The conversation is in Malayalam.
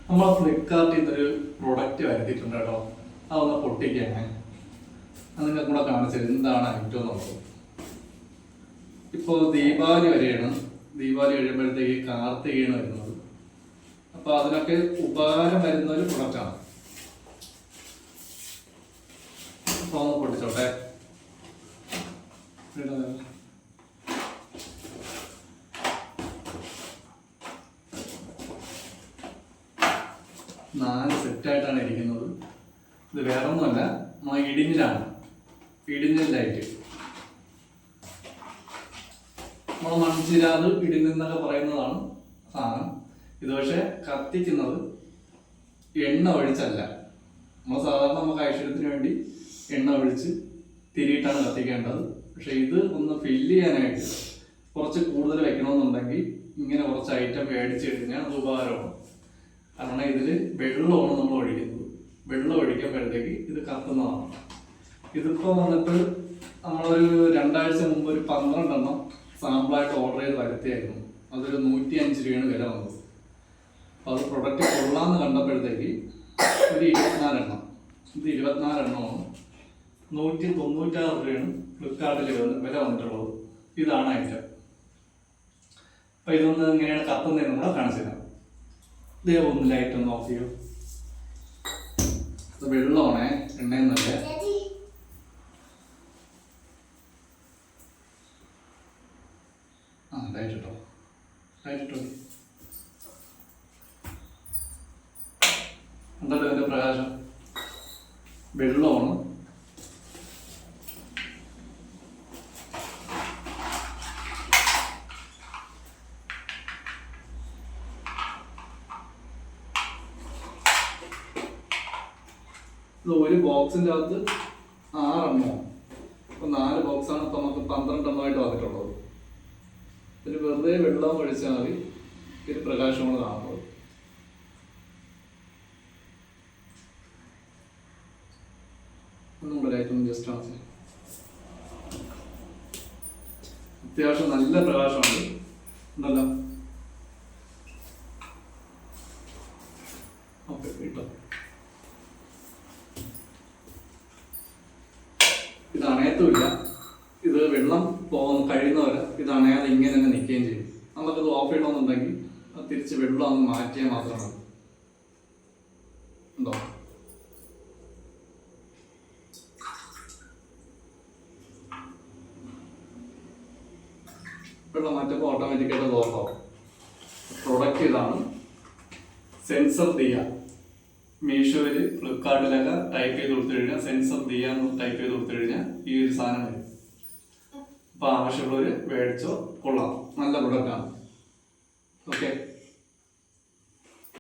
നമ്മൾ ഫ്ലിപ്കാർട്ടിൽ നിന്നൊരു പ്രൊഡക്റ്റ് വരുത്തിയിട്ടുണ്ട് കേട്ടോ. അതൊന്ന് പൊട്ടിക്കാണ്. അത് നിങ്ങൾക്ക് കൂടെ കാണിച്ചത് എന്താണ് ഐറ്റം എന്നുള്ളത്. ഇപ്പോൾ ദീപാവലി വരെയാണ്. ദീപാവലി കഴിയുമ്പോഴത്തേക്ക് കാർത്തികയാണ് വരുന്നത്. അപ്പോൾ അതിനൊക്കെ ഉപകാരം വരുന്ന ഒരു പ്രൊഡക്റ്റാണ്. അപ്പോൾ ഒന്ന് പൊട്ടിച്ചോട്ടെ. നാല് സെറ്റായിട്ടാണ് ഇരിക്കുന്നത്. ഇത് വേറൊന്നുമല്ല, നമ്മൾ ഇടിഞ്ഞിലാണ്. ഇടിഞ്ഞിൽ ലൈറ്റ്. നമ്മൾ മൺചിരാത് ഇടിഞ്ഞെന്നൊക്കെ പറയുന്നതാണ് സാധനം. ഇത് പക്ഷെ കത്തിക്കുന്നത് എണ്ണ ഒഴിച്ചല്ല. നമ്മൾ സാധാരണ നമുക്ക് ഐശ്വര്യത്തിന് വേണ്ടി എണ്ണ ഒഴിച്ച് തിരിയിട്ടാണ് കത്തിക്കേണ്ടത്. പക്ഷെ ഇത് ഒന്ന് ഫില്ല് ചെയ്യാനായിട്ട് കുറച്ച് കൂടുതൽ വെക്കണമെന്നുണ്ടെങ്കിൽ ഇങ്ങനെ കുറച്ച് ഐറ്റം മേടിച്ച് കഴിഞ്ഞാൽ അത് ഉപകാരമാണ്. കാരണം ഇതിൽ വെള്ളമാണ് നമ്മൾ ഒഴിക്കുന്നത്. വെള്ളം ഒഴിക്കുമ്പോഴത്തേക്ക് ഇത് കത്തുന്നതാണ്. ഇതിപ്പോൾ വന്നിട്ട് നമ്മളൊരു 2 ആഴ്ച മുമ്പ് ഒരു 12 എണ്ണം സാമ്പിളായിട്ട് ഓർഡർ ചെയ്ത് വരുത്തിയായിരുന്നു. അതൊരു 105 രൂപയാണ് വില വന്നത്. അപ്പോൾ അത് പ്രൊഡക്റ്റ് കൊള്ളാമെന്ന് കണ്ടപ്പോഴത്തേക്ക് ഒരു 24 എണ്ണം. ഇത് 24 എണ്ണമാണ്. 196 രൂപയാണ് ഫ്ലിപ്കാർട്ടിൽ വില വന്നിട്ടുള്ളത്. ഇതാണ് ഐറ്റം. അപ്പോൾ ഇതൊന്ന് എങ്ങനെയാണ് കത്തുന്നതെന്ന് കൂടെ കാണിച്ചു തരാം. ഇതേ ഒന്ന് ലൈറ്റ് ഒന്ന് ഓഫ് ചെയ്യും. ഇത് വെള്ളമാണേ, എണ്ണയൊന്നുമല്ല. ലൈറ്റ് ഇട്ടോ, ലൈറ്റ് ഇട്ടോ. ഉണ്ടല്ലോ ഇതിന്റെ പ്രകാശം. വെള്ളമാണ്. ഇത് ഒരു ബോക്സിന്റെ അകത്ത് 6 എണ്ണമാണ്. ഇപ്പൊ 4 ബോക്സാണ് ഇപ്പൊ നമുക്ക് 12 എണ്ണമായിട്ട് വന്നിട്ടുള്ളത്. ഇതിന് വെറുതെ വെള്ളം ഒഴിച്ചാൽ മതി. ഇത് പ്രകാശമാണ് കാണുന്നത്. ഒന്നുകൂടെ ലൈറ്റ് ഒന്ന് ജസ്റ്റ് ആണ്. അത്യാവശ്യം നല്ല പ്രകാശമുണ്ട്. ഉണ്ടല്ലോ. ഓക്കെ കിട്ടോ. ഇത് അണയത്തുമില്ല. ഇത് വെള്ളം കഴിയുന്നവരെ ഇത് അണയാതെ ഇങ്ങനെ തന്നെ നിൽക്കുകയും ചെയ്യും. നമുക്കത് ഓഫ് ചെയ്യണമെന്നുണ്ടെങ്കിൽ അത് തിരിച്ച് വെള്ളം ഒന്ന് മാറ്റിയാൽ മാത്രം മതി. ഉണ്ടോ? വെള്ളം മാറ്റുമ്പോൾ ഓട്ടോമാറ്റിക്കായിട്ട് അത് ഓഫ് ആവും. പ്രൊഡക്റ്റ് ഇതാണ്. സെൻസർ ദിയ. മീഷോയിൽ ഫ്ലിപ്കാർട്ടിലൊക്കെ ടൈപ്പ് ചെയ്ത് കൊടുത്തു കഴിഞ്ഞാൽ സെൻസർ ദിയ എന്ന് ടൈപ്പ് ചെയ്ത് കൊടുത്തു കഴിഞ്ഞാൽ ഈ ഒരു സാധനം വരും. അപ്പോൾ ആവശ്യമുള്ളവർ മേടിച്ചോ. കൊള്ളാം, നല്ല പ്രൊഡക്റ്റാണ്.